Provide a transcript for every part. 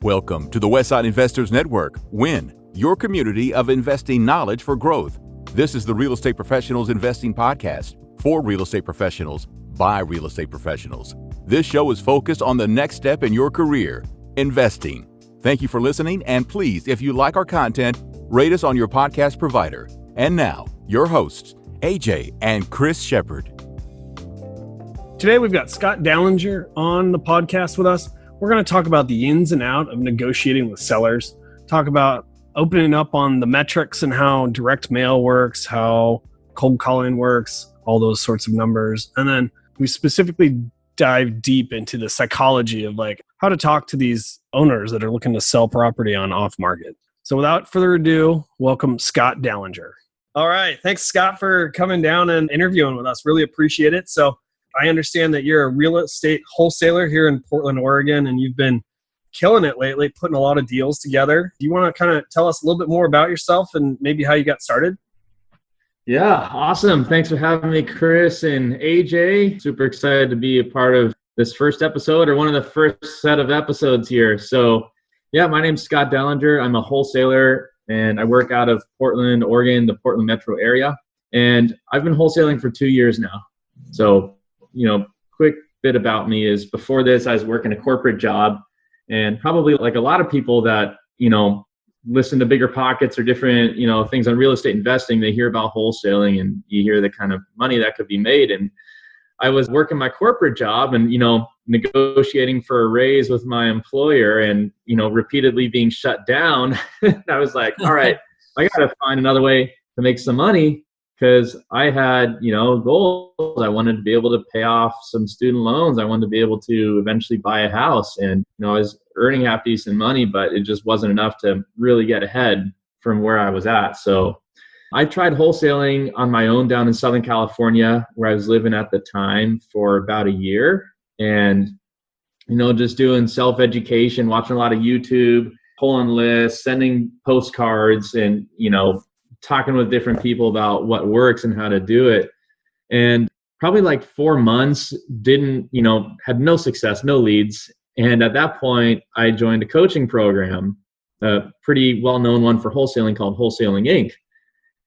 Welcome to the Westside Investors Network, WIN, your community of investing knowledge for growth. This is the Real Estate Professionals Investing Podcast for real estate professionals by real estate professionals. This show is focused on the next step in your career, investing. Thank you for listening, and please, if you like our content, rate us on your podcast provider. And now, your hosts, AJ and Chris Shepard. Today, we've got Scott Dalinger on the podcast with us. We're going to talk about the ins and outs of negotiating with sellers, talk about opening up on the metrics and how direct mail works, how cold calling works, all those sorts of numbers. And then we specifically dive deep into the psychology of like how to talk to these owners that are looking to sell property on off market. So without further ado, welcome Scott Dalinger. All right. Thanks, Scott, for coming down and interviewing with us. Really appreciate it. So I understand that you're a real estate wholesaler here in Portland, Oregon, and you've been killing it lately, putting a lot of deals together. Do you want to kind of tell us a little bit more about yourself and maybe how you got started? Yeah, awesome. Thanks for having me, Chris and AJ. Super excited to be a part of this first episode, or one of the first set of episodes here. So yeah, my name's Scott Dalinger. I'm a wholesaler and I work out of Portland, Oregon, the Portland metro area. And I've been wholesaling for 2 years now. So, quick bit about me is before this, I was working a corporate job, and probably like a lot of people that, listen to Bigger Pockets or different, things on real estate investing, they hear about wholesaling and you hear the kind of money that could be made. And I was working my corporate job and, negotiating for a raise with my employer and, repeatedly being shut down. I was like, all right, I got to find another way to make some money. Because I had, goals. I wanted to be able to pay off some student loans. I wanted to be able to eventually buy a house. And, I was earning half decent money, but it just wasn't enough to really get ahead from where I was at. So I tried wholesaling on my own down in Southern California, where I was living at the time, for about a year. And, just doing self-education, watching a lot of YouTube, pulling lists, sending postcards, and, talking with different people about what works and how to do it. And probably like 4 months had no success, no leads. And at that point, I joined a coaching program, a pretty well-known one for wholesaling called Wholesaling Inc.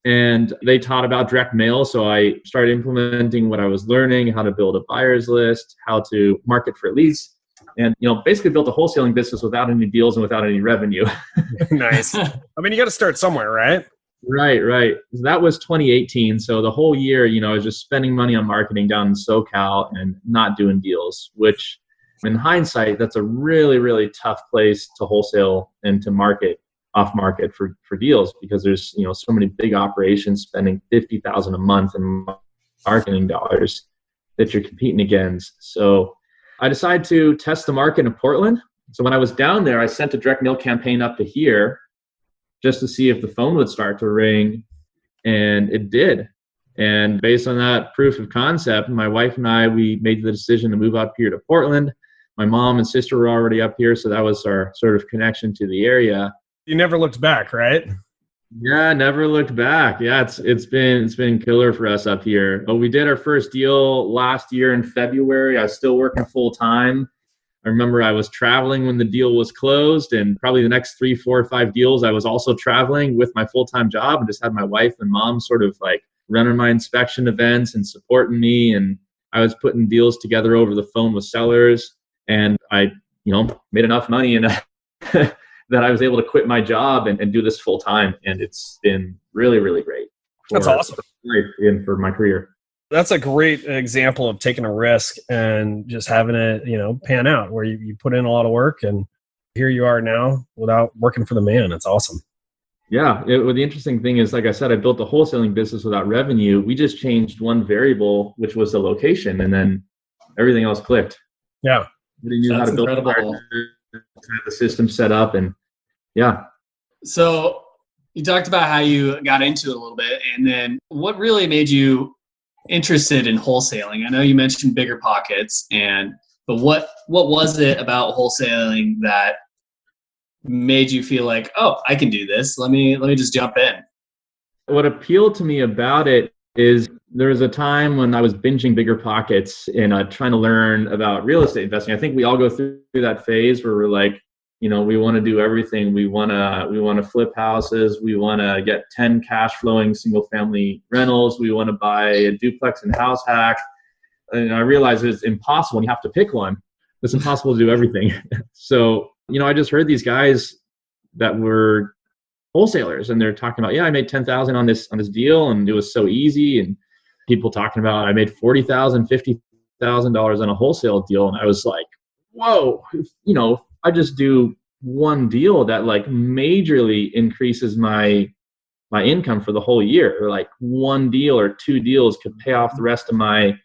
And they taught about direct mail. So I started implementing what I was learning, how to build a buyer's list, how to market for leads, and, basically built a wholesaling business without any deals and without any revenue. Nice. I mean, you got to start somewhere, right? Right. That was 2018. So the whole year, I was just spending money on marketing down in SoCal and not doing deals, which in hindsight, that's a really, really tough place to wholesale and to market off market for deals, because there's, so many big operations spending $50,000 a month in marketing dollars that you're competing against. So I decided to test the market in Portland. So when I was down there, I sent a direct mail campaign up to here just to see if the phone would start to ring, and it did. And based on that proof of concept, my wife and I, we made the decision to move up here to Portland. My mom and sister were already up here, so that was our sort of connection to the area. You never looked back, right? Yeah, never looked back. Yeah, it's been killer for us up here. But we did our first deal last year in February. I was still working full time. I remember I was traveling when the deal was closed, and probably the next 3, 4, 5 deals, I was also traveling with my full-time job, and just had my wife and mom sort of like running my inspection events and supporting me. And I was putting deals together over the phone with sellers, and I, made enough money and that I was able to quit my job and do this full time. And it's been really, really great. That's awesome. And for my career. That's a great example of taking a risk and just having it, pan out, where you put in a lot of work and here you are now without working for the man. It's awesome. Yeah. The interesting thing is, like I said, I built a wholesaling business without revenue. We just changed one variable, which was the location, and then everything else clicked. Yeah. We knew how to build the system set up, and yeah. So you talked about how you got into it a little bit, and then what really made you interested in wholesaling? I know you mentioned Bigger Pockets, but what was it about wholesaling that made you feel like, oh, I can do this. Let me just jump in. What appealed to me about it is there was a time when I was binging Bigger Pockets and trying to learn about real estate investing. I think we all go through that phase where we're like, we want to do everything. We want to flip houses. We want to get 10 cash flowing single family rentals. We want to buy a duplex and house hack. And I realized it's impossible. You have to pick one. It's impossible to do everything. So, I just heard these guys that were wholesalers, and they're talking about, I made $10,000 on this deal, and it was so easy. And people talking about, I made $40,000, $50,000 on a wholesale deal. And I was like, whoa, I just do one deal that like majorly increases my income for the whole year, or like one deal or two deals could pay off the rest of my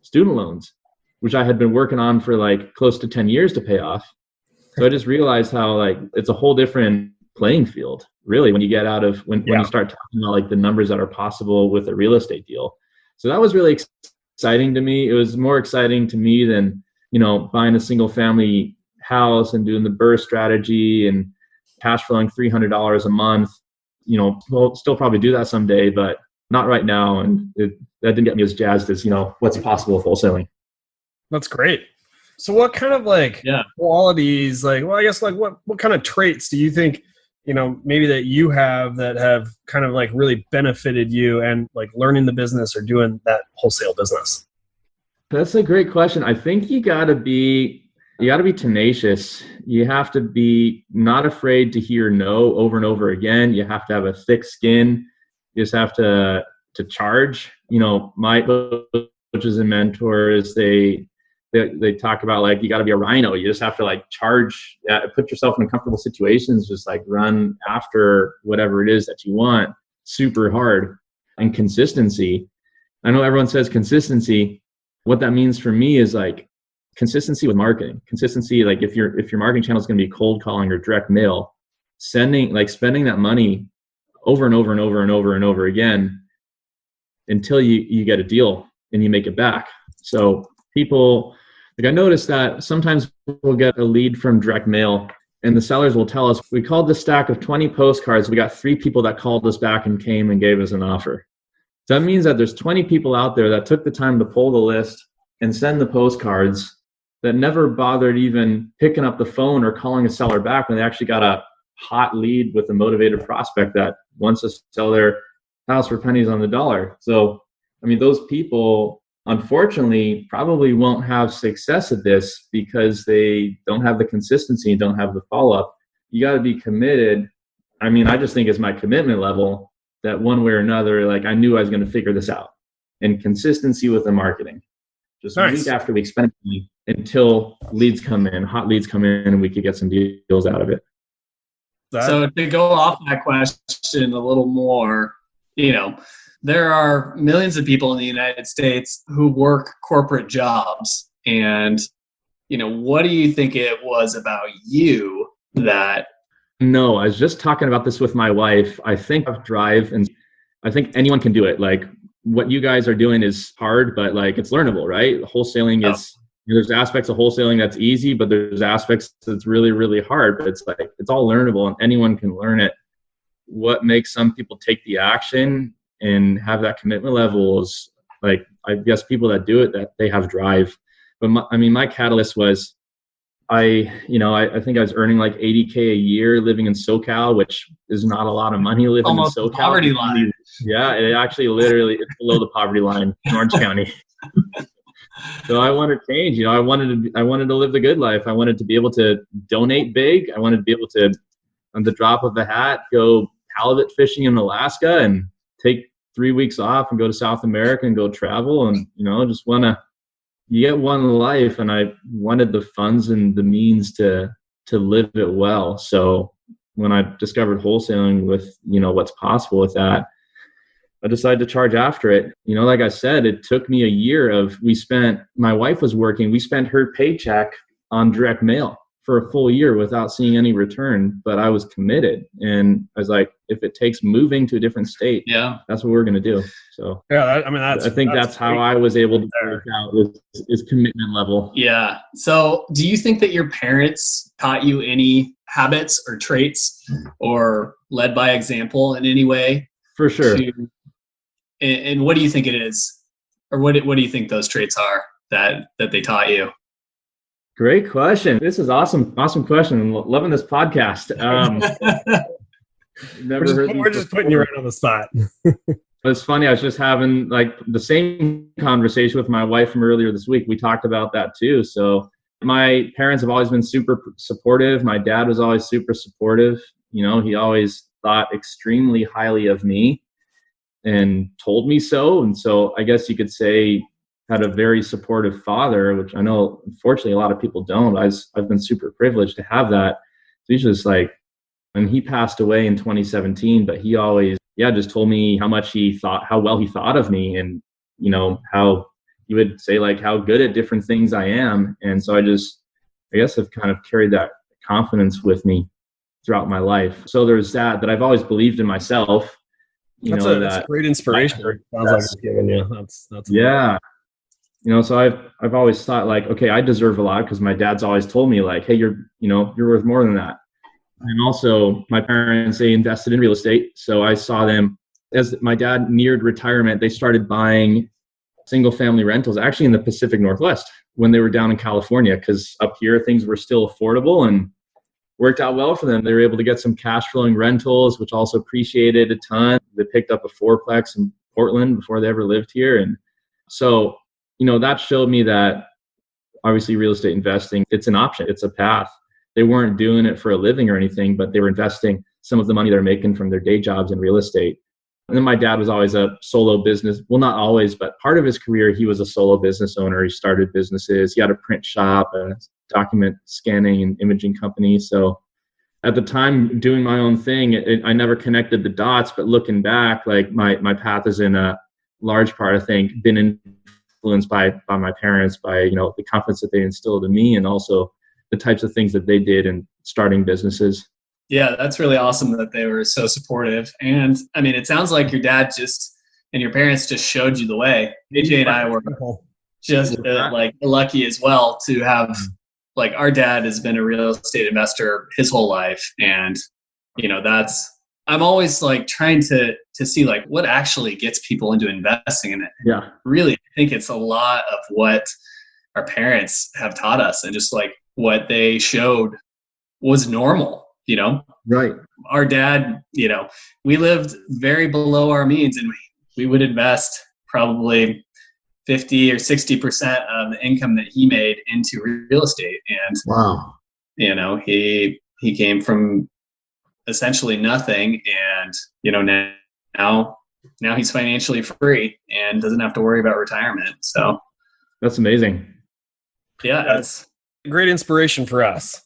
student loans, which I had been working on for like close to 10 years to pay off. So I just realized how like it's a whole different playing field, really, when you get out of when you start talking about like the numbers that are possible with a real estate deal. So that was really exciting to me. It was more exciting to me than, buying a single family house and doing the burst strategy and cash flowing $300 a month. We'll still probably do that someday, but not right now. And that didn't get me as jazzed as, what's possible with wholesaling. That's great. So what kind of qualities, what kind of traits do you think, maybe that you have that have kind of like really benefited you and like learning the business or doing that wholesale business? That's a great question. I think you gotta be tenacious. You have to be not afraid to hear no over and over again. You have to have a thick skin. You just have to charge. My coaches and mentors, they talk about like, you got to be a rhino. You just have to like charge, put yourself in comfortable situations, just like run after whatever it is that you want super hard. And consistency. I know everyone says consistency. What that means for me is like consistency with marketing. Consistency, like if your marketing channel is going to be cold calling or direct mail, spending that money over and over and over and over and over again until you get a deal and you make it back. So people, like I noticed that sometimes we'll get a lead from direct mail and the sellers will tell us, we called this stack of 20 postcards. We got 3 people that called us back and came and gave us an offer. So that means that there's 20 people out there that took the time to pull the list and send the postcards that never bothered even picking up the phone or calling a seller back when they actually got a hot lead with a motivated prospect that wants to sell their house for pennies on the dollar. So, those people, unfortunately, probably won't have success at this because they don't have the consistency and don't have the follow-up. You got to be committed. I just think it's my commitment level that one way or another, like I knew I was going to figure this out. And consistency with the marketing. Just nice. Week after week, spend money until leads come in, hot leads come in, and we could get some deals out of it. So to go off that question a little more, there are millions of people in the United States who work corporate jobs. And, what do you think it was about you that... No, I was just talking about this with my wife. I think of drive, and I think anyone can do it. Like what you guys are doing is hard, but like it's learnable, right? Wholesaling is, there's aspects of wholesaling that's easy, but there's aspects that's really, really hard. But it's like, it's all learnable and anyone can learn it. What makes some people take the action and have that commitment level is like, I guess people that do it, that they have drive. But my catalyst was, I think I was earning like $80K a year living in SoCal, which is not a lot of money living almost in SoCal. Poverty line. Yeah, it actually literally it's below the poverty line in Orange County. So I wanted to change. I wanted to live the good life. I wanted to be able to donate big. I wanted to be able to, on the drop of a hat, go halibut fishing in Alaska and take 3 weeks off and go to South America and go travel and just you get one life, and I wanted the funds and the means to live it well. So when I discovered wholesaling with, what's possible with that, I decided to charge after it. Like I said, it took me a year my wife was working, we spent her paycheck on direct mail for a full year without seeing any return, but I was committed. And I was like, if it takes moving to a different state, that's what we're going to do. So I think that's how I was able to work out is commitment level. Yeah. So do you think that your parents taught you any habits or traits or led by example in any way? For sure. And what do you think it is? Or what do you think those traits are that they taught you? Great question. This is awesome. Awesome question. I'm loving this podcast. We're just putting you right on the spot. It's funny. I was just having like the same conversation with my wife from earlier this week. We talked about that too. So my parents have always been super supportive. My dad was always super supportive. You know, he always thought extremely highly of me and told me so. And so I guess you could say had a very supportive father, which I know, unfortunately, a lot of people don't. I've been super privileged to have that. So he's just like, and he passed away in 2017, but he always, just told me how well he thought of me, and, you know, how he would say like how good at different things I am. And so I guess I've kind of carried that confidence with me throughout my life. So there's that I've always believed in myself. That's a great inspiration. Sounds like it's given you. That's yeah. You know, so I've always thought like, okay, I deserve a lot, because my dad's always told me like, hey, you're worth more than that. And also my parents, they invested in real estate. So I saw them as my dad neared retirement, they started buying single family rentals actually in the Pacific Northwest when they were down in California, because up here things were still affordable and worked out well for them. They were able to get some cash flowing rentals, which also appreciated a ton. They picked up a fourplex in Portland before they ever lived here. And so, you know, that showed me that obviously real estate investing, it's an option, it's a path. They weren't doing it for a living or anything, but they were investing some of the money they're making from their day jobs in real estate. And then my dad was always a solo business. Well, not always, but part of his career, he was a solo business owner. He started businesses. He had a print shop, a document scanning and imaging company. So at the time doing my own thing, I never connected the dots, but looking back, like my path is in a large part, I think, been influenced by my parents, by, you know, the confidence that they instilled in me, and also the types of things that they did in starting businesses. Yeah, that's really awesome that they were so supportive. And I mean, it sounds like your dad and your parents just showed you the way. AJ and I were just like lucky as well to have, like, our dad has been a real estate investor his whole life. And, you know, I'm always like trying to see like what actually gets people into investing in it. Yeah. Really, I think it's a lot of what our parents have taught us, and just like what they showed was normal, you know? Right. Our dad, you know, we lived very below our means, and we would invest probably 50 or 60% of the income that he made into real estate. And, wow, you know, he came from essentially nothing, and, you know, now he's financially free and doesn't have to worry about retirement. So that's amazing. Yeah, that's great inspiration for us.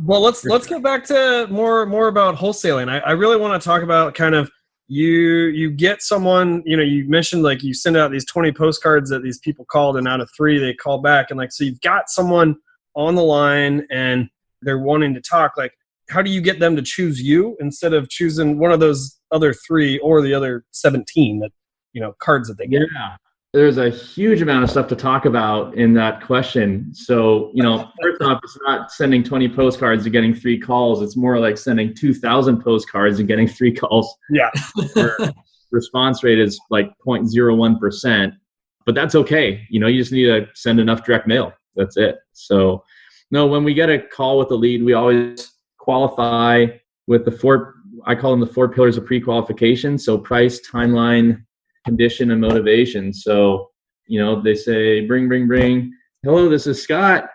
Well, let's get back to more about wholesaling. I really want to talk about kind of you get someone, you know, you mentioned like you send out these 20 postcards that these people called, and out of 3 they call back, and like, so you've got someone on the line and they're wanting to talk. Like, how do you get them to choose you instead of choosing one of those other 3 or the other 17 that, you know, cards that they get? Yeah. There's a huge amount of stuff to talk about in that question. So, you know, first off, it's not sending 20 postcards and getting 3 calls. It's more like sending 2,000 postcards and getting 3 calls. Yeah. Response rate is like 0.01%, but that's okay. You know, you just need to send enough direct mail. That's it. So, no, when we get a call with a lead, we always qualify with I call them the 4 pillars of pre-qualification. So price, timeline, condition, and motivation. So, you know, they say, bring. Hello, this is Scott.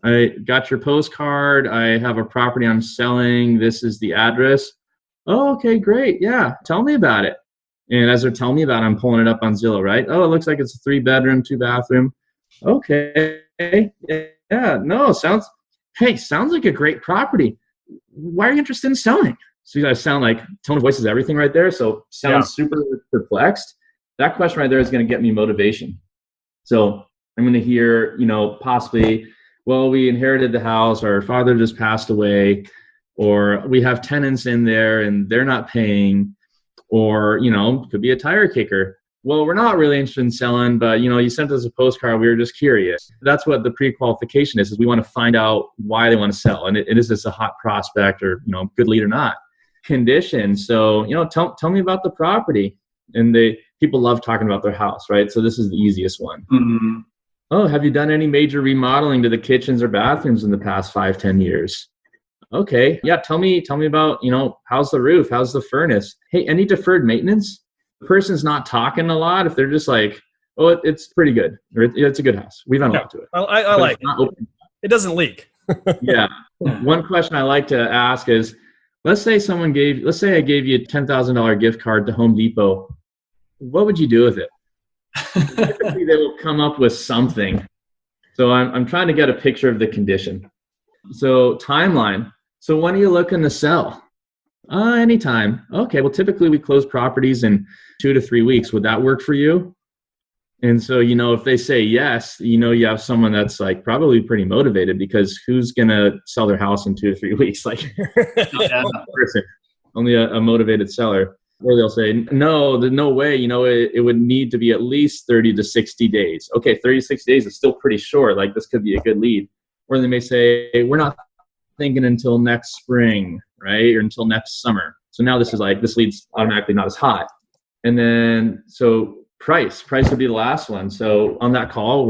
I got your postcard. I have a property I'm selling. This is the address. Oh, okay, great. Yeah. Tell me about it. And as they're telling me about it, I'm pulling it up on Zillow, right? Oh, it looks like it's a 3-bedroom, 2-bathroom. Okay. Yeah. No, sounds like a great property. Why are you interested in selling? So you guys sound like tone of voice is everything right there. So sounds super perplexed. That question right there is going to get me motivation. So I'm going to hear, you know, possibly, well, we inherited the house, our father just passed away, or we have tenants in there and they're not paying, or, you know, could be a tire kicker. Well, we're not really interested in selling, but, you know, you sent us a postcard. We were just curious. That's what the pre-qualification is we want to find out why they want to sell. And is this a hot prospect or, you know, good lead or not? Condition. So, you know, tell me about the property. And people love talking about their house, right? So this is the easiest one. Mm-hmm. Oh, have you done any major remodeling to the kitchens or bathrooms in the past 5-10 years? Okay. Yeah. Tell me about, how's the roof? How's the furnace? Hey, any deferred maintenance? The person's not talking a lot. If they're just like, oh, it's pretty good. Or it's a good house. We've done a lot to it. I like it. It doesn't leak. Yeah. One question I like to ask is, let's say I gave you a $10,000 gift card to Home Depot. What would you do with it? Typically, they will come up with something. So I'm trying to get a picture of the condition. So timeline. So when are you looking to sell? Anytime. Okay. Well, typically we close properties in 2 to 3 weeks. Would that work for you? And so, if they say yes, you have someone that's like probably pretty motivated, because who's going to sell their house in 2 to 3 weeks? Like that person, only a motivated seller. Or they'll say, no, there's no way, it would need to be at least 30 to 60 days. Okay, 30 to 60 days is still pretty short. Like this could be a good lead. Or they may say, we're not thinking until next spring, right? Or until next summer. So now this lead's automatically not as hot. And then, so price would be the last one. So on that call,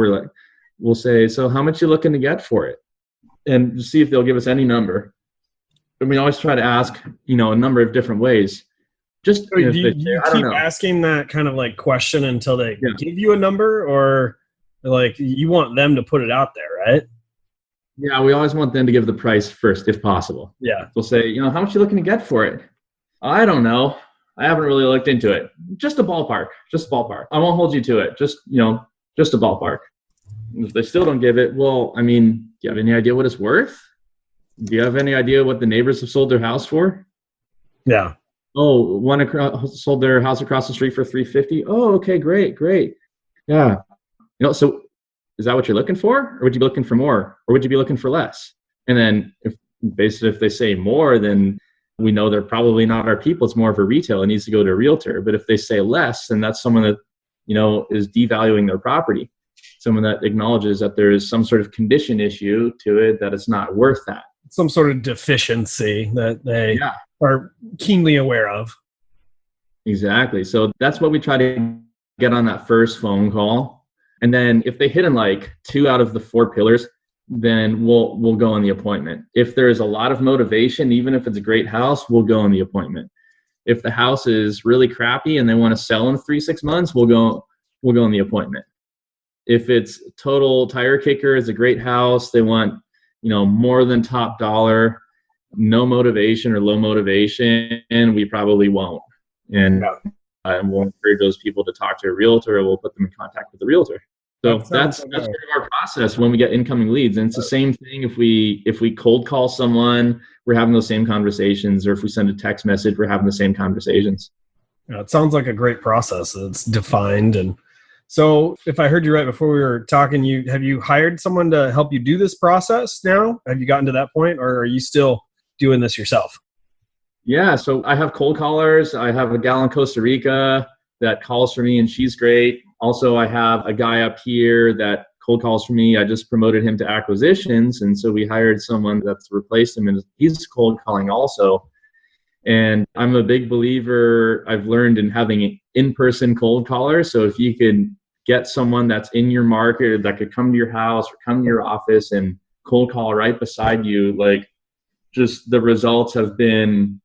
we'll say, so how much you looking to get for it? And see if they'll give us any number. And we always try to ask, a number of different ways. Just so you keep asking that kind of like question until they give you a number, or like you want them to put it out there, right? Yeah, we always want them to give the price first, if possible. Yeah. We'll say, how much you looking to get for it? I don't know. I haven't really looked into it. Just a ballpark. I won't hold you to it. Just a ballpark. If they still don't give it, well, do you have any idea what it's worth? Do you have any idea what the neighbors have sold their house for? Yeah. Oh, one sold their house across the street for $350. Oh, okay, great. Yeah. So is that what you're looking for? Or would you be looking for more? Or would you be looking for less? And then if they say more, then we know they're probably not our people. It's more of a retail. It needs to go to a realtor. But if they say less, then that's someone that, is devaluing their property. Someone that acknowledges that there is some sort of condition issue to it, that it's not worth that. Some sort of deficiency that they are keenly aware of. Exactly. So that's what we try to get on that first phone call. And then if they hit on like 2 out of the 4 pillars, then we'll go on the appointment. If there is a lot of motivation, even if it's a great house, we'll go on the appointment. If the house is really crappy and they want to sell in 3-6 months, we'll go on the appointment. If it's total tire kicker, it's a great house, they want, more than top dollar, no motivation or low motivation, and we probably won't. And we'll encourage those people to talk to a realtor, or we'll put them in contact with the realtor. So that's sort of our process when we get incoming leads. And it's the same thing if we cold call someone, we're having those same conversations, or if we send a text message, we're having the same conversations. Yeah, it sounds like a great process. It's defined. And so if I heard you right before we were talking, have you hired someone to help you do this process now? Have you gotten to that point, or are you still doing this yourself? Yeah, so I have cold callers. I have a gal in Costa Rica that calls for me, and she's great. Also, I have a guy up here that cold calls for me. I just promoted him to acquisitions, and so we hired someone that's replaced him, and he's cold calling also. And I'm a big believer, I've learned, in having in-person cold callers. So if you could get someone that's in your market that could come to your house or come to your office and cold call right beside you, like, just the results have been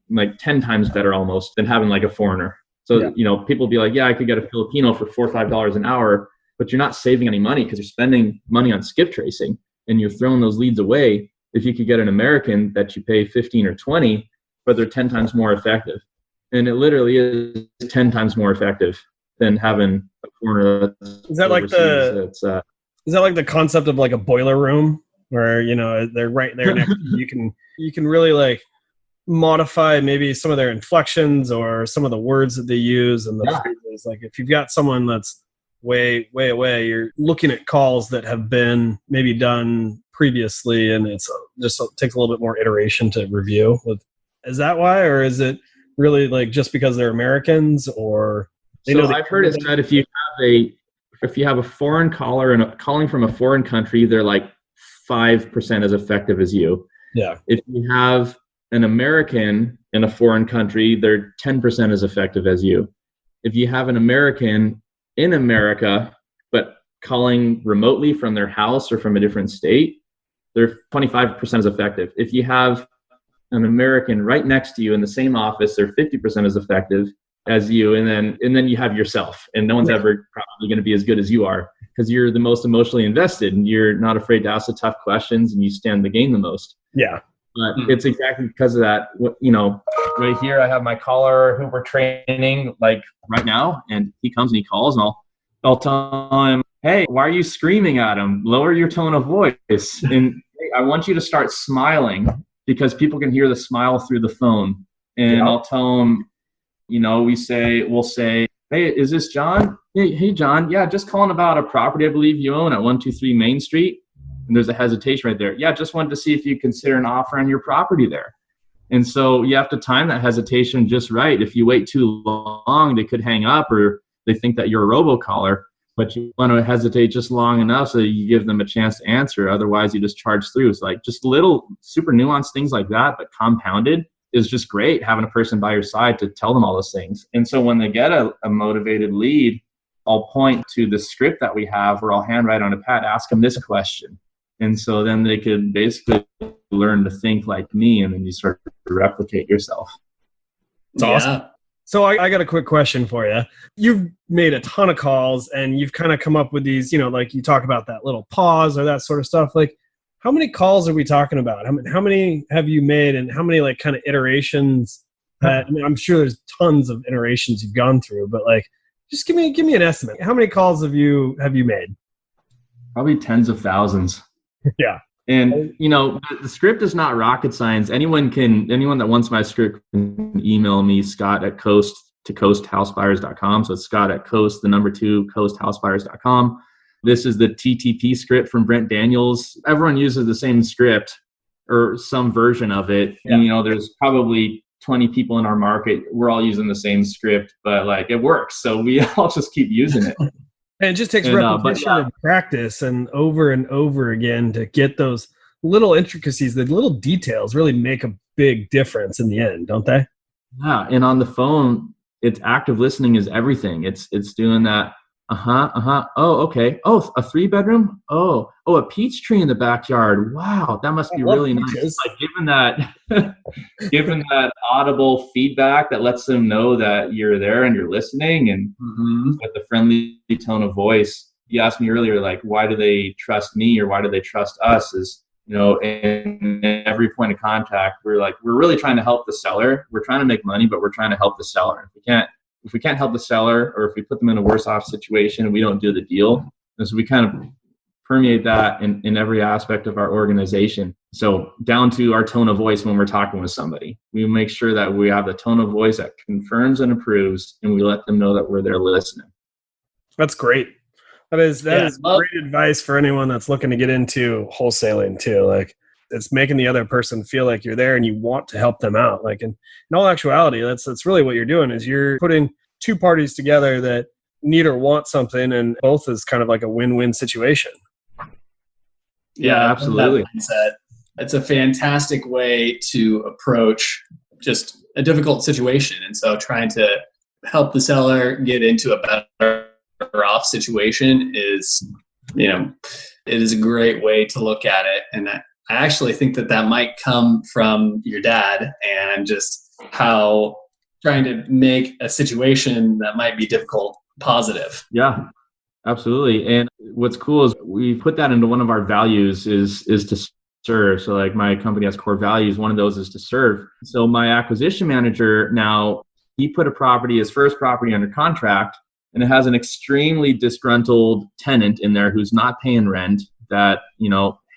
like 10 times better almost than having like a foreigner. So, people be like, yeah, I could get a Filipino for $4 or $5 an hour, but you're not saving any money because you're spending money on skip tracing and you're throwing those leads away. If you could get an American that you pay 15 or 20, but they're 10 times more effective. And it literally is 10 times more effective than having a foreigner. Is that like the concept of like a boiler room where, they're right there next to you? You can really like modify maybe some of their inflections or some of the words that they use and the phrases. Like if you've got someone that's way away, you're looking at calls that have been maybe done previously, and it's just takes a little bit more iteration to review. Is that why, or is it really like just because they're Americans, or they know? I've heard it said if you have a foreign caller and calling from a foreign country, they're like 5% as effective as you. Yeah. If you have an American in a foreign country, they're 10% as effective as you. If you have an American in America, but calling remotely from their house or from a different state, they're 25% as effective. If you have an American right next to you in the same office, they're 50% as effective as you. And then you have yourself, and no one's ever probably going to be as good as you are, because you're the most emotionally invested and you're not afraid to ask the tough questions and you stand the game the most. Yeah. But it's exactly because of that. Right here, I have my caller who we're training like right now, and he comes and he calls, and I'll tell him, hey, why are you screaming at him? Lower your tone of voice. And hey, I want you to start smiling, because people can hear the smile through the phone. And I'll tell him, we'll say, hey, is this John? Hey, John. Yeah, just calling about a property I believe you own at 123 Main Street. And there's a hesitation right there. Yeah, just wanted to see if you consider an offer on your property there. And so you have to time that hesitation just right. If you wait too long, they could hang up, or they think that you're a robocaller. But you want to hesitate just long enough so you give them a chance to answer. Otherwise, you just charge through. It's like just little super nuanced things like that, but compounded is just great, having a person by your side to tell them all those things. And so when they get a motivated lead, I'll point to the script that we have where I'll handwrite on a pad, ask them this question. And so then they could basically learn to think like me, and then you start to replicate yourself. It's awesome. So I got a quick question for you. You've made a ton of calls, and you've kind of come up with these, like you talk about that little pause or that sort of stuff. Like, how many calls are we talking about? How many have you made, and how many like kind of iterations? I'm sure there's tons of iterations you've gone through, but like, just give me an estimate. How many calls have you made? Probably tens of thousands. Yeah. And, the script is not rocket science. Anyone that wants my script can email me, scott@coasthousebuyers.com. So it's scott@coasthousebuyers.com. This is the TTP script from Brent Daniels. Everyone uses the same script or some version of it. Yeah. And, there's probably 20 people in our market. We're all using the same script, but like it works. So we all just keep using it. And it just takes repetition and practice and over again to get those little intricacies, the little details really make a big difference in the end, don't they? Yeah. And on the phone, it's active listening is everything. It's doing that. Oh, okay. Oh, a 3-bedroom. Oh, a peach tree in the backyard. Wow. That must be really nice. Like giving that audible feedback that lets them know that you're there and you're listening, and with a friendly tone of voice. You asked me earlier, like, why do they trust me or why do they trust us? Is, in every point of contact, we're really trying to help the seller. We're trying to make money, but we're trying to help the seller. If we can't help the seller, or if we put them in a worse off situation and we don't do the deal, and so we kind of permeate that in every aspect of our organization. So down to our tone of voice when we're talking with somebody, we make sure that we have the tone of voice that confirms and approves, and we let them know that we're there listening. That's great. That is great advice for anyone that's looking to get into wholesaling too. Like, it's making the other person feel like you're there and you want to help them out. Like, in all actuality, that's really what you're doing, is you're putting two parties together that neither want something, and both is kind of like a win-win situation. Yeah, absolutely. It's a fantastic way to approach just a difficult situation. And so trying to help the seller get into a better off situation is, it is a great way to look at it. And I actually think that might come from your dad, and just how trying to make a situation that might be difficult positive. Yeah, absolutely. And what's cool is we put that into one of our values is to serve. So like my company has core values. One of those is to serve. So my acquisition manager now, he put his first property under contract, and it has an extremely disgruntled tenant in there who's not paying rent, that,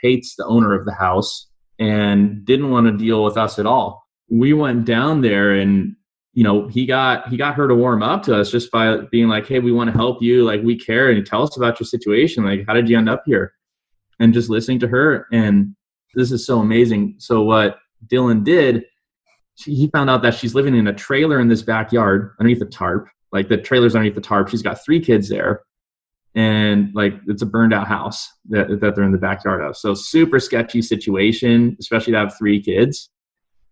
hates the owner of the house and didn't want to deal with us at all. We went down there, and he got her to warm up to us just by being like, hey, we want to help you. Like, we care. And tell us about your situation. Like, how did you end up here? And just listening to her. And this is so amazing. So what Dylan did, he found out that she's living in a trailer in this backyard underneath the tarp. Like, the trailer's underneath the tarp. She's got 3 kids there. And like, it's a burned out house that they're in the backyard of. So super sketchy situation, especially to have 3 kids.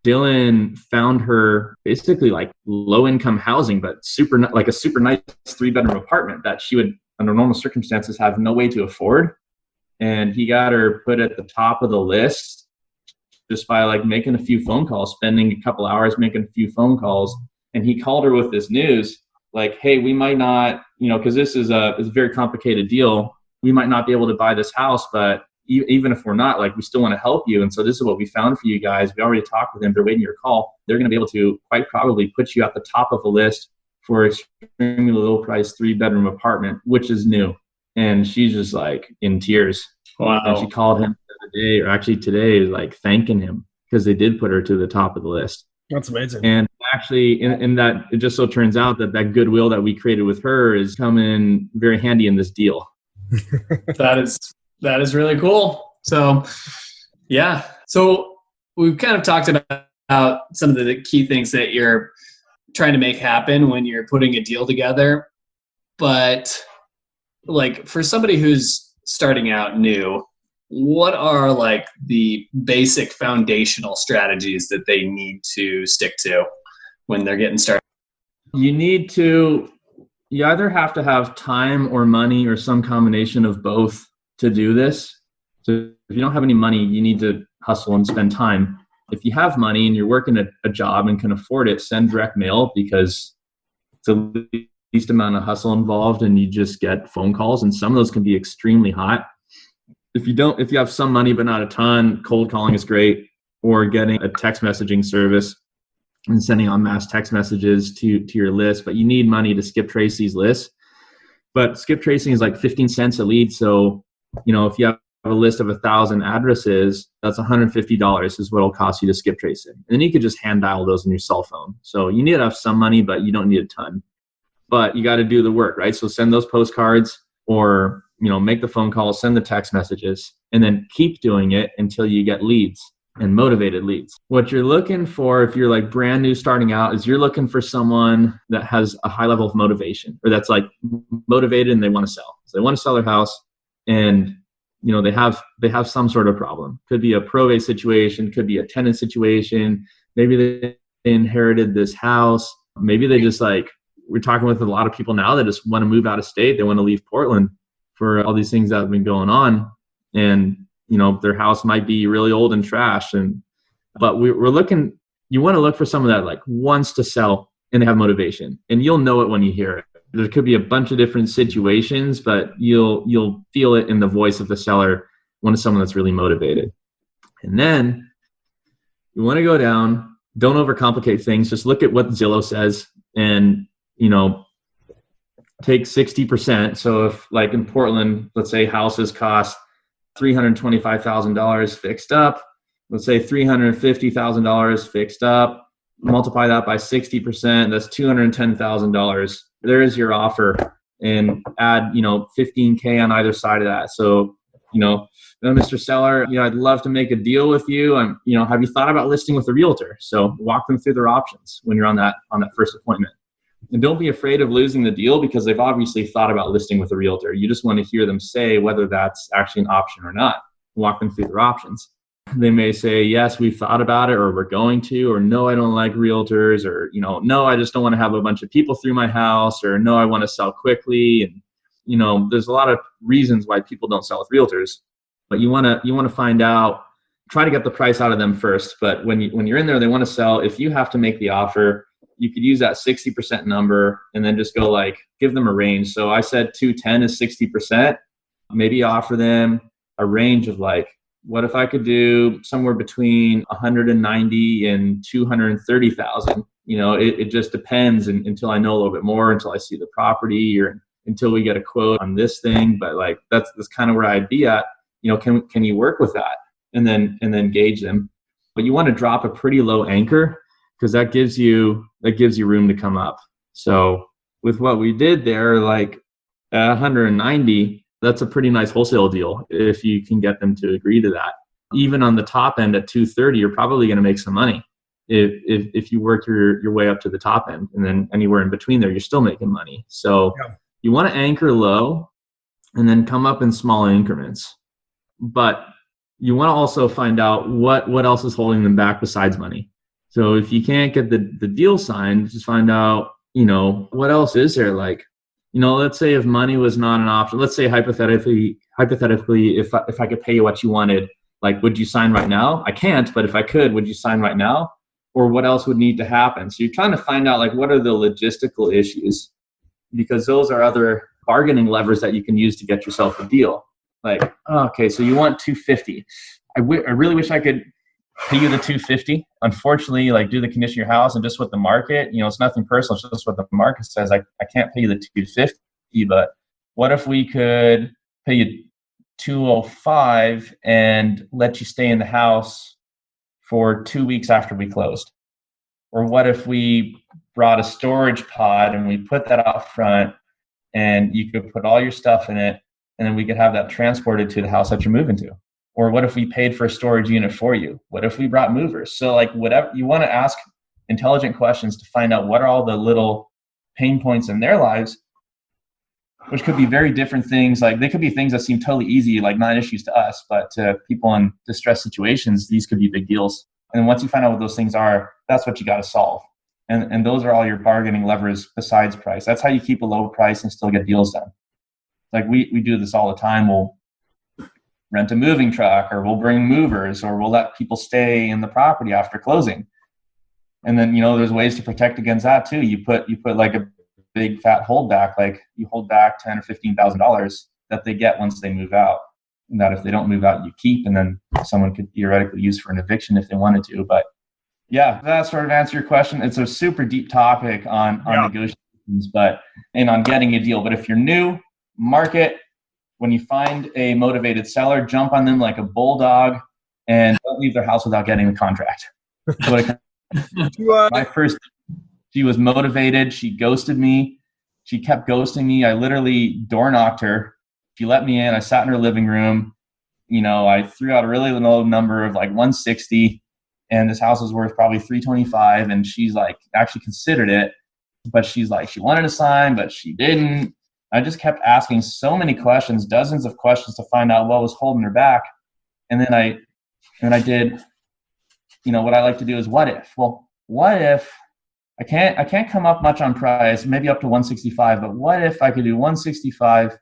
Dylan found her basically like low income housing, but a super nice 3-bedroom apartment that she would under normal circumstances have no way to afford. And he got her put at the top of the list just by like making a few phone calls, spending a couple hours making a few phone calls. And he called her with this news like, hey, we might not, because this is a very complicated deal. We might not be able to buy this house, but even if we're not, like, we still want to help you. And so this is what we found for you guys. We already talked with them. They're waiting your call. They're going to be able to quite probably put you at the top of the list for extremely low price 3-bedroom apartment, which is new. And she's just like in tears. Wow. And she called him the other day, or actually today, like thanking him because they did put her to the top of the list. That's amazing. And actually in that, it just so turns out that goodwill that we created with her is coming very handy in this deal. That is really cool. So, yeah. So we've kind of talked about some of the key things that you're trying to make happen when you're putting a deal together. But like for somebody who's starting out new, what are like the basic foundational strategies that they need to stick to when they're getting started? You either have to have time or money or some combination of both to do this. So if you don't have any money, you need to hustle and spend time. If you have money and you're working a job and can afford it, send direct mail because it's the least amount of hustle involved and you just get phone calls, and some of those can be extremely hot. If you have some money but not a ton, cold calling is great, or getting a text messaging service and sending on mass text messages to your list. But you need money to skip trace these lists. But skip tracing is like 15 cents a lead. So, if you have a list of 1,000 addresses, that's $150 is what it'll cost you to skip trace it. And then you could just hand dial those on your cell phone. So you need to have some money, but you don't need a ton. But you got to do the work, right? So send those postcards or, make the phone calls, send the text messages, and then keep doing it until you get leads and motivated leads. What you're looking for if you're like brand new starting out is you're looking for someone that has a high level of motivation, or that's like motivated and they want to sell. So they want to sell their house and they have some sort of problem. Could be a probate situation, could be a tenant situation. Maybe they inherited this house. Maybe they just we're talking with a lot of people now that just want to move out of state. They want to leave Portland for all these things that have been going on. And, their house might be really old and trash. But we're looking, you want to look for someone that wants to sell and they have motivation, and you'll know it when you hear it. There could be a bunch of different situations, but you'll feel it in the voice of the seller when it's someone that's really motivated. And then you want to go down, don't overcomplicate things. Just look at what Zillow says and, take 60%. So if in Portland, let's say houses cost $325,000 fixed up, let's say $350,000 fixed up, multiply that by 60%, that's $210,000. There is your offer, and add, $15K on either side of that. So, Mr. Seller, I'd love to make a deal with you. Have you thought about listing with a realtor? So walk them through their options when you're on that first appointment. And don't be afraid of losing the deal because they've obviously thought about listing with a realtor. You just want to hear them say whether that's actually an option or not. Walk them through their options. They may say, yes, we've thought about it, or we're going to, or no, I don't like realtors, or, no, I just don't want to have a bunch of people through my house, or no, I want to sell quickly. And, there's a lot of reasons why people don't sell with realtors, but you want to find out, try to get the price out of them first. But when you're in there, they want to sell. If you have to make the offer, you could use that 60% number and then just go give them a range. So I said 210 is 60%. Maybe offer them a range of what if I could do somewhere between 190 and 230,000? It just depends until I know a little bit more, until I see the property, or until we get a quote on this thing. But that's kind of where I'd be at. Can you work with that? And then gauge them. But you want to drop a pretty low anchor because that gives you room to come up. So with what we did there, at 190, that's a pretty nice wholesale deal if you can get them to agree to that. Even on the top end at 230, you're probably going to make some money if you work your way up to the top end, and then anywhere in between there, you're still making money. So You want to anchor low and then come up in small increments. But you want to also find out what else is holding them back besides money. So if you can't get the deal signed, just find out, what else is there? let's say if money was not an option, let's say hypothetically, if I could pay you what you wanted, like, would you sign right now? I can't, but if I could, would you sign right now? Or what else would need to happen? So you're trying to find out, like, what are the logistical issues? Because those are other bargaining levers that you can use to get yourself a deal. Like, okay, so you want $250. I really wish I could pay you the $250. Unfortunately, like, due to the condition of your house and just with the market, it's nothing personal. It's just what the market says. I can't pay you the $250, but what if we could pay you $205 and let you stay in the house for 2 weeks after we closed? Or what if we brought a storage pod and we put that out front and you could put all your stuff in it, and then we could have that transported to the house that you're moving to? Or what if we paid for a storage unit for you? What if we brought movers? So, like, whatever you want to ask intelligent questions to find out what are all the little pain points in their lives, which could be very different things. Like, they could be things that seem totally easy, like not issues to us, but to people in distressed situations, these could be big deals. And once you find out what those things are, that's what you got to solve. And those are all your bargaining levers besides price. That's how you keep a low price and still get deals done. Like, we do this all the time. We'll rent a moving truck, or we'll bring movers, or we'll let people stay in the property after closing. And then, there's ways to protect against that too. You put like a big fat holdback, like you hold back $10,000 or $15,000 that they get once they move out. And that if they don't move out, you keep, and then someone could theoretically use for an eviction if they wanted to. But yeah, that sort of answer your question. It's a super deep topic on negotiations, and on getting a deal. But if you're new, market, when you find a motivated seller, jump on them like a bulldog and don't leave their house without getting the contract. My first, she was motivated. She ghosted me. She kept ghosting me. I literally door knocked her. She let me in. I sat in her living room. I threw out a really low number of like 160, and this house was worth probably 325. And she's like, actually considered it, but she's like, she wanted to sign, but she didn't. I just kept asking so many questions, dozens of questions, to find out what was holding her back. And then I did, what I like to do is what if? Well, what if I can't come up much on price, maybe up to 165, but what if I could do 165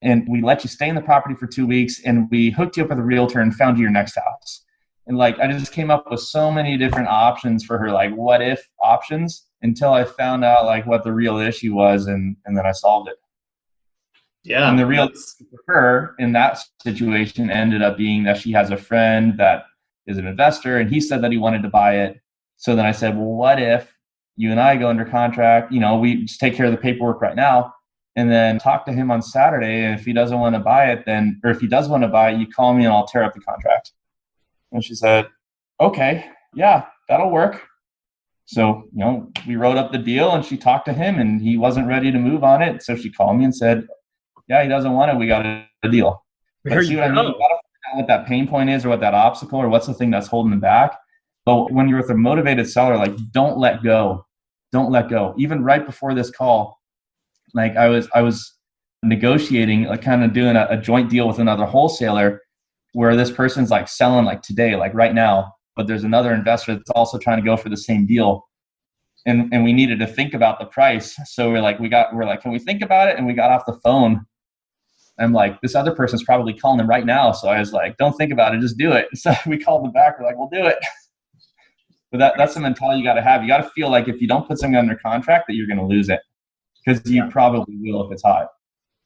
and we let you stay in the property for 2 weeks and we hooked you up with a realtor and found you your next house? And like, I just came up with so many different options for her, like what if options, until I found out like what the real issue was, and then I solved it. Yeah. And the real issue for her in that situation ended up being that she has a friend that is an investor, and he said that he wanted to buy it. So then I said, well, what if you and I go under contract, we just take care of the paperwork right now, and then talk to him on Saturday. And if he doesn't want to buy it, or if he does want to buy it, you call me and I'll tear up the contract. And she said, okay, yeah, that'll work. So, we wrote up the deal, and she talked to him, and he wasn't ready to move on it. So she called me and said, yeah, he doesn't want it. We got a deal. But see what I mean? You got to find out what that pain point is, or what that obstacle, or what's the thing that's holding them back. But when you're with a motivated seller, like, don't let go. Don't let go. Even right before this call, like I was negotiating, like kind of doing a joint deal with another wholesaler, where this person's like selling like today, like right now, but there's another investor that's also trying to go for the same deal. And we needed to think about the price. So we're like, can we think about it? And we got off the phone. I'm like, this other person's probably calling them right now. So I was like, don't think about it, just do it. So we called them back. We're like, we'll do it. But that's the mentality you got to have. You got to feel like if you don't put something under contract, that you're going to lose it, because you probably will if it's hot.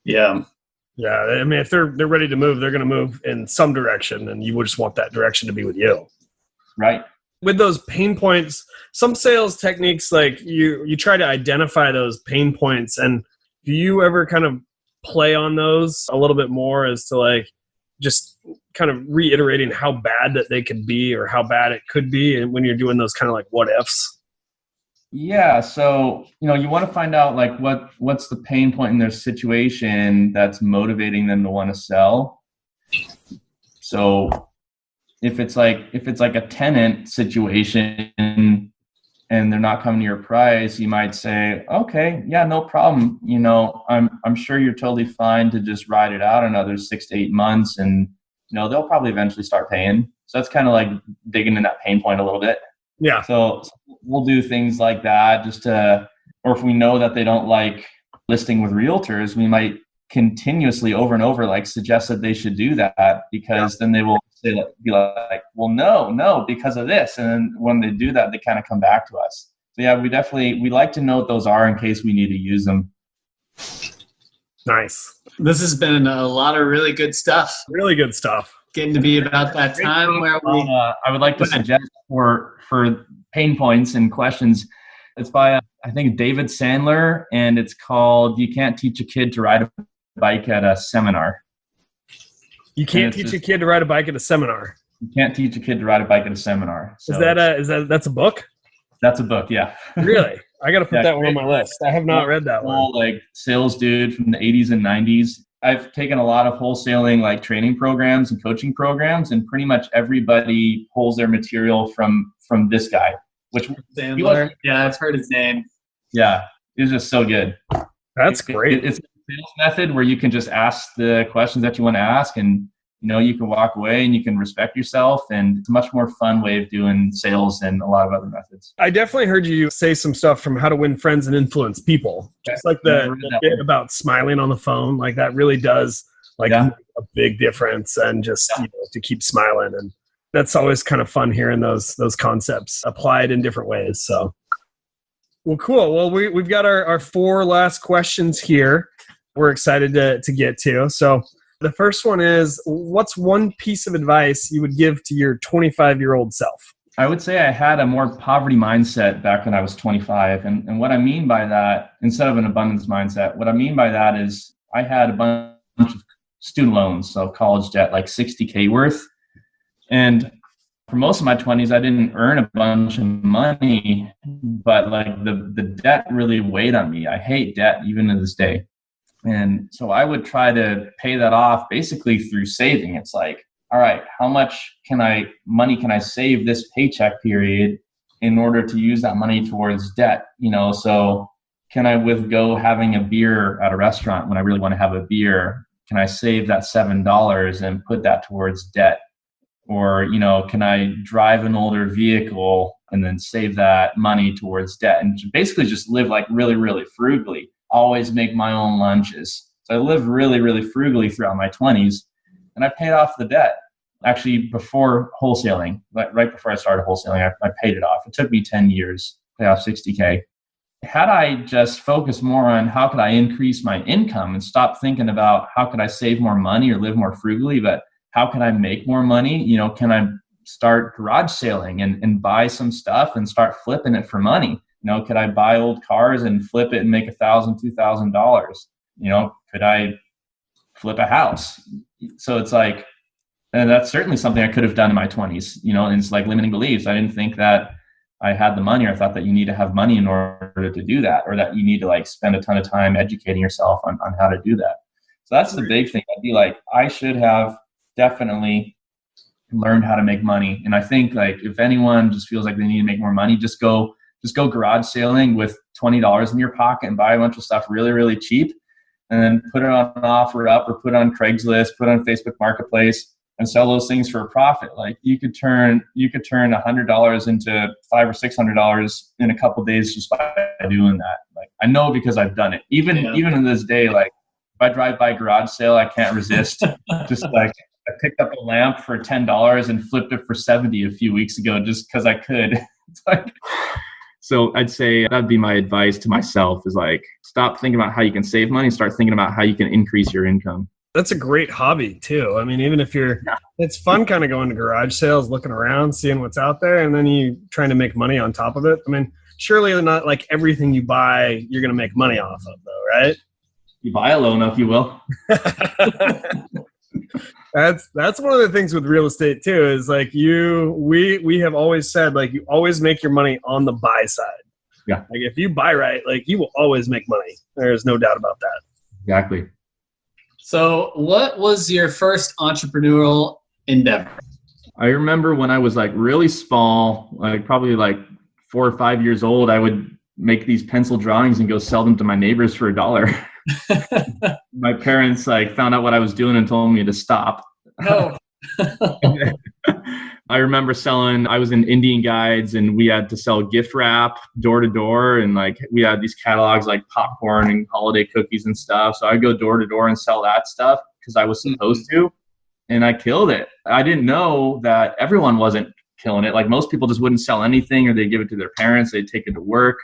Yeah. Yeah. I mean, if they're ready to move, they're going to move in some direction, and you would just want that direction to be with you. Right. With those pain points, some sales techniques, like you try to identify those pain points, and do you ever kind of play on those a little bit more as to like just kind of reiterating how bad that they could be or how bad it could be, and when you're doing those kind of like what ifs? Yeah. So, you want to find out like what's the pain point in their situation that's motivating them to want to sell. So if it's like a tenant situation and they're not coming to your price, you might say, okay, yeah, no problem. I'm sure you're totally fine to just ride it out another 6 to 8 months, and they'll probably eventually start paying. So that's kind of like digging in that pain point a little bit. Yeah. So we'll do things like that or if we know that they don't like listing with realtors, we might continuously over and over like suggest that they should do that, because then they will be like, well, no, because of this. And then when they do that, they kind of come back to us. So yeah, we like to know what those are in case we need to use them. Nice. This has been a lot of really good stuff. Really good stuff. Getting to be about that time where I would like to suggest for pain points and questions. It's by, I think, David Sandler, and it's called "You Can't Teach a Kid to Ride a Bike at a Seminar." You can't teach a kid to ride a bike at a seminar. You can't teach a kid to ride a bike at a seminar. So that's a book? That's a book, yeah. Really? I got to put that one on my list. I have not read that one. Like sales dude from the 80s and 90s. I've taken a lot of wholesaling like training programs and coaching programs, and pretty much everybody pulls their material from this guy. Sandler. Yeah, I've heard his name. Yeah, he's just so good. That's great. It's a sales method where you can just ask the questions that you want to ask, and you can walk away and you can respect yourself, and it's a much more fun way of doing sales than a lot of other methods. I definitely heard you say some stuff from How to Win Friends and Influence People. Just like the bit about smiling on the phone, like that really does make a big difference, and just to keep smiling. And that's always kind of fun hearing those concepts applied in different ways. So, well, cool. Well, we've got our 4 last questions here. We're excited to get to. So the first one is, what's one piece of advice you would give to your 25-year-old self? I would say I had a more poverty mindset back when I was 25. And what I mean by that, instead of an abundance mindset, what I mean by that is I had a bunch of student loans, so college debt, like $60K worth. And for most of my 20s, I didn't earn a bunch of money, but like the debt really weighed on me. I hate debt even to this day. And so I would try to pay that off basically through saving. It's like, all right, how much money can I save this paycheck period in order to use that money towards debt? So can I forgo having a beer at a restaurant when I really want to have a beer? Can I save that $7 and put that towards debt? Or, can I drive an older vehicle and then save that money towards debt? And basically just live like really, really frugally. Always make my own lunches. So I lived really, really frugally throughout my 20s, and I paid off the debt. Actually, before wholesaling, right before I started wholesaling, I paid it off. It took me 10 years to pay off $60K. Had I just focused more on how could I increase my income and stop thinking about how could I save more money or live more frugally, but how can I make more money? Can I start garage sailing and buy some stuff and start flipping it for money? Could I buy old cars and flip it and make $1,000, $2,000? Could I flip a house? So it's like, and that's certainly something I could have done in my 20s, and it's like limiting beliefs. I didn't think that I had the money, or I thought that you need to have money in order to do that, or that you need to like spend a ton of time educating yourself on how to do that. So that's the big thing. I'd be like, I should have definitely learned how to make money. And I think like if anyone just feels like they need to make more money, just go garage sailing with $20 in your pocket and buy a bunch of stuff really, really cheap, and then put it on OfferUp or put it on Craigslist, put it on Facebook Marketplace, and sell those things for a profit. Like you could turn $100 into $500 or $600 in a couple of days just by doing that. Like I know because I've done it. Even in this day, like if I drive by garage sale, I can't resist. Just like I picked up a lamp for $10 and flipped it for $70 a few weeks ago just because I could. It's like. So I'd say that'd be my advice to myself is like, stop thinking about how you can save money and start thinking about how you can increase your income. That's a great hobby too. I mean, even if it's fun kind of going to garage sales, looking around, seeing what's out there, and then you trying to make money on top of it. I mean, surely not like everything you buy, you're going to make money off of though, right? You buy a low enough, you will. That's one of the things with real estate too, is like we have always said, like, you always make your money on the buy side. Yeah. Like if you buy right, like you will always make money. There's no doubt about that. Exactly. So what was your first entrepreneurial endeavor? I remember when I was like really small, like probably like 4 or 5 years old, I would make these pencil drawings and go sell them to my neighbors for $1. My parents like found out what I was doing and told me to stop. No. I remember I was in Indian Guides, and we had to sell gift wrap door to door. And like, we had these catalogs like popcorn and holiday cookies and stuff. So I'd go door to door and sell that stuff because I was supposed to. And I killed it. I didn't know that everyone wasn't killing it. Like, most people just wouldn't sell anything, or they'd give it to their parents. They'd take it to work.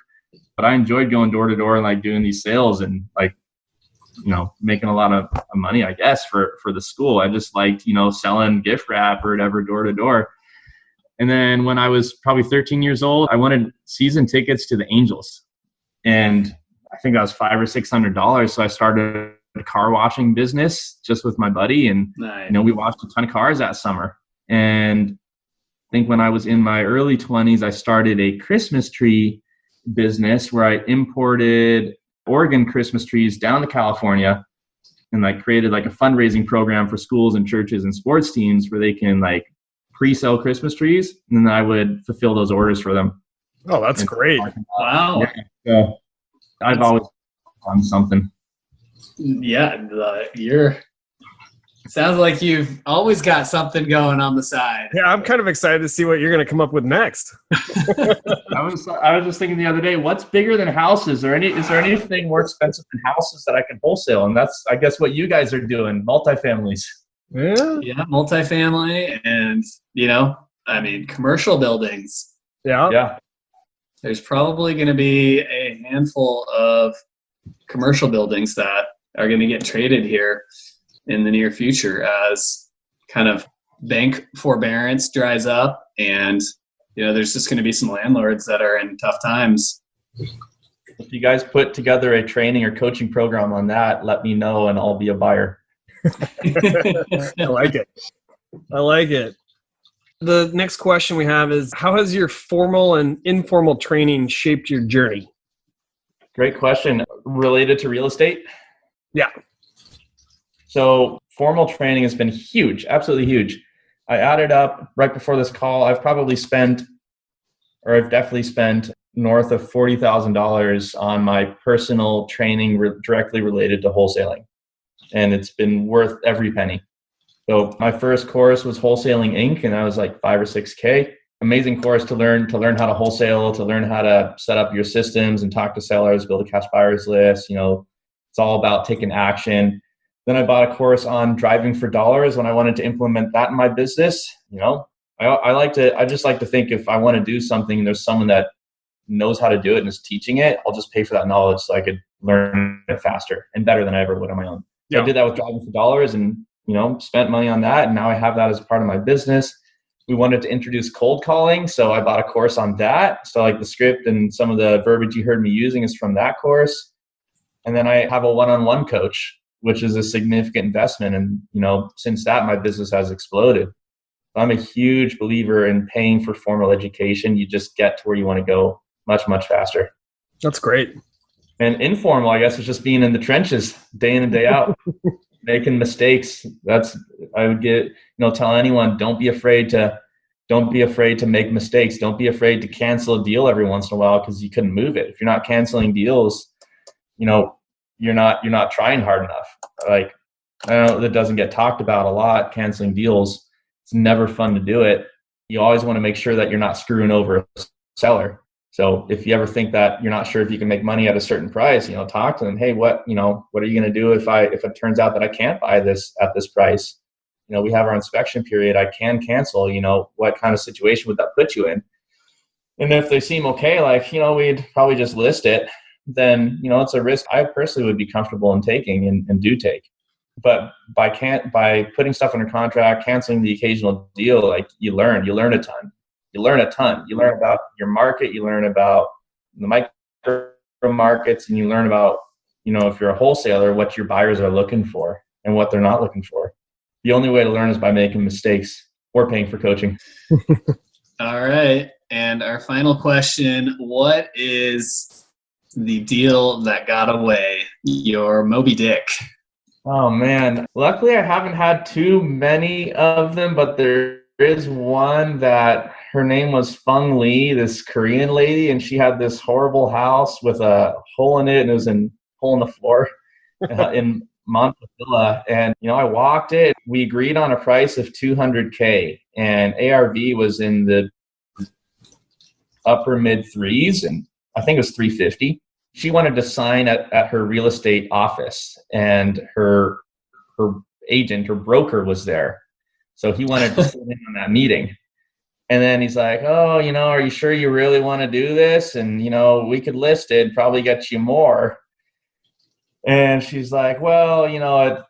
But I enjoyed going door to door and like doing these sales and like, making a lot of money, I guess, for the school. I just liked, selling gift wrap or whatever door to door. And then when I was probably 13 years old, I wanted season tickets to the Angels. And I think that was $500 or $600. So I started a car washing business just with my buddy. And, Nice. we washed a ton of cars that summer. And I think when I was in my early 20s, I started a Christmas tree business where I imported Oregon Christmas trees down to California, and like created like a fundraising program for schools and churches and sports teams where they can like pre-sell Christmas trees, and then I would fulfill those orders for them. Oh, that's great. Wow. Yeah, so I've always done something. Yeah, sounds like you've always got something going on the side. Yeah, I'm kind of excited to see what you're going to come up with next. I was just thinking the other day, what's bigger than houses? Is there anything more expensive than houses that I can wholesale? And that's, I guess, what you guys are doing, multifamilies. Yeah, Multifamily and, commercial buildings. Yeah. There's probably going to be a handful of commercial buildings that are going to get traded here in the near future as kind of bank forbearance dries up, and there's just going to be some landlords that are in tough times. If you guys put together a training or coaching program on that, let me know and I'll be a buyer. I like it. The next question we have is, how has your formal and informal training shaped your journey? Great question. Related to real estate? Yeah. So formal training has been huge, absolutely huge. I added up right before this call, I've definitely spent north of $40,000 on my personal training directly related to wholesaling. And it's been worth every penny. So my first course was Wholesaling Inc. and that was like $5,000 or $6,000. Amazing course to learn how to wholesale, to learn how to set up your systems and talk to sellers, build a cash buyers list. It's all about taking action. Then I bought a course on driving for dollars when I wanted to implement that in my business. I just like to think if I want to do something and there's someone that knows how to do it and is teaching it, I'll just pay for that knowledge so I could learn it faster and better than I ever would on my own. So I did that with driving for dollars and, spent money on that. And now I have that as part of my business. We wanted to introduce cold calling. So I bought a course on that. So like the script and some of the verbiage you heard me using is from that course. And then I have a one-on-one coach, which is a significant investment. And, since that, my business has exploded. I'm a huge believer in paying for formal education. You just get to where you want to go much, much faster. That's great. And informal, I guess, is just being in the trenches day in and day out, making mistakes. I would tell anyone, don't be afraid to make mistakes. Don't be afraid to cancel a deal every once in a while because you couldn't move it. If you're not canceling deals, you're not trying hard enough. Like, I know that doesn't get talked about a lot, canceling deals. It's never fun to do it. You always want to make sure that you're not screwing over a seller. So if you ever think that you're not sure if you can make money at a certain price, talk to them. Hey, what are you going to do if it turns out that I can't buy this at this price? We have our inspection period. I can cancel. What kind of situation would that put you in? And if they seem okay, we'd probably just list it. Then, it's a risk I personally would be comfortable in taking and do take. But by putting stuff under contract, canceling the occasional deal, you learn a ton. You learn about your market, you learn about the micro markets, and you learn about, if you're a wholesaler, what your buyers are looking for and what they're not looking for. The only way to learn is by making mistakes or paying for coaching. All right. And our final question, what is the deal that got away, your Moby Dick? Oh man, luckily I haven't had too many of them, but there is one that her name was Feng Lee, this Korean lady, and she had this horrible house with a hole in it, and it was a hole in the floor in Montevilla, and I walked it. We agreed on a price of $200K, and ARV was in the upper mid threes, and I think it was 350. She wanted to sign at her real estate office, and her agent or broker was there, so he wanted to sit in on that meeting. And then he's like, "Oh, are you sure you really want to do this? And we could list it, probably get you more." And she's like, "Well,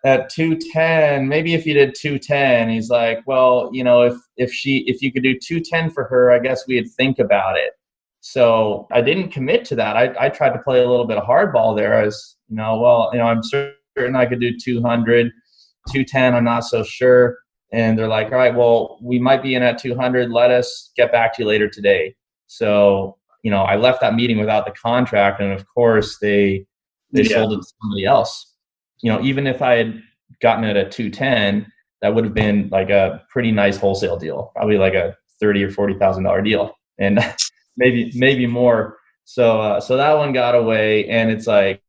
at 210, maybe if you did 210." He's like, "Well, if you could do 210 for her, I guess we'd think about it." So I didn't commit to that. I tried to play a little bit of hardball there as, I'm certain I could do 200, 210. I'm not so sure. And they're like, "All right, well, we might be in at 200. Let us get back to you later today." So, I left that meeting without the contract. And of course they sold it to somebody else. Even if I had gotten it at 210, that would have been like a pretty nice wholesale deal, probably like a $30,000 or $40,000 deal, and maybe more. So that one got away, and it's like,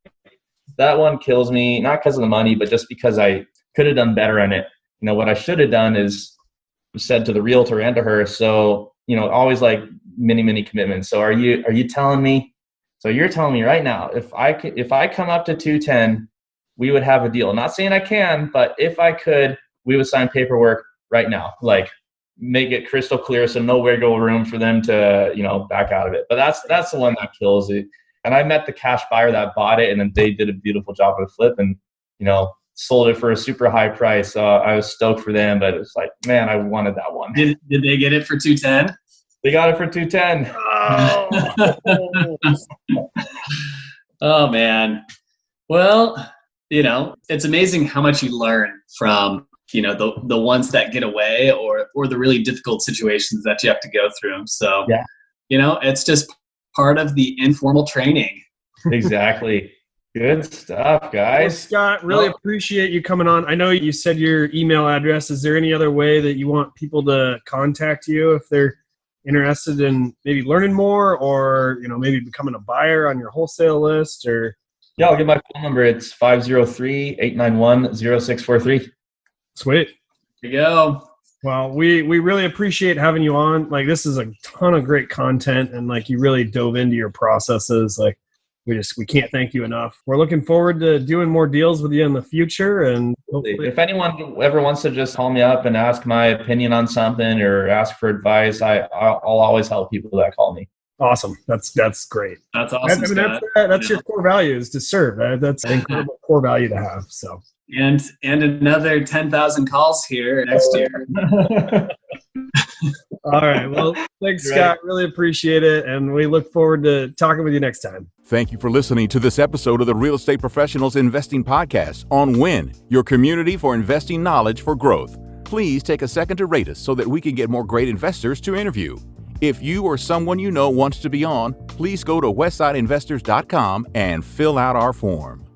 that one kills me, not because of the money, but just because I could have done better on it. What I should have done is said to the realtor and to her, so, always like many commitments. So are you telling me? So you're telling me right now, if I come up to 210, we would have a deal. Not saying I can, but if I could, we would sign paperwork right now. Like, make it crystal clear, so no wiggle room for them to, back out of it. But that's the one that kills it. And I met the cash buyer that bought it, and then they did a beautiful job of the flip, and sold it for a super high price. So I was stoked for them, but it's like, man, I wanted that one. Did they get it for 210? They got it for 210. Oh. Oh man. Well, it's amazing how much you learn from, the ones that get away or the really difficult situations that you have to go through. So, yeah. It's just part of the informal training. Exactly. Good stuff, guys. Well, Scott, really appreciate you coming on. I know you said your email address. Is there any other way that you want people to contact you if they're interested in maybe learning more, or maybe becoming a buyer on your wholesale list? Or I'll give my phone number. It's 503-891-0643. Sweet. There you go. Well, we really appreciate having you on. Like, this is a ton of great content, and like, you really dove into your processes. Like, we can't thank you enough. We're looking forward to doing more deals with you in the future. And hopefully, if anyone ever wants to just call me up and ask my opinion on something or ask for advice, I'll always help people that call me. Awesome. That's great. That's awesome. That's your core value, is to serve. That's an incredible core value to have. So, and another 10,000 calls here next year. All right. Well, thanks, Scott. Really appreciate it. And we look forward to talking with you next time. Thank you for listening to this episode of the Real Estate Professionals Investing Podcast on WIN, your community for investing knowledge for growth. Please take a second to rate us so that we can get more great investors to interview. If you or someone you know wants to be on, please go to westsideinvestors.com and fill out our form.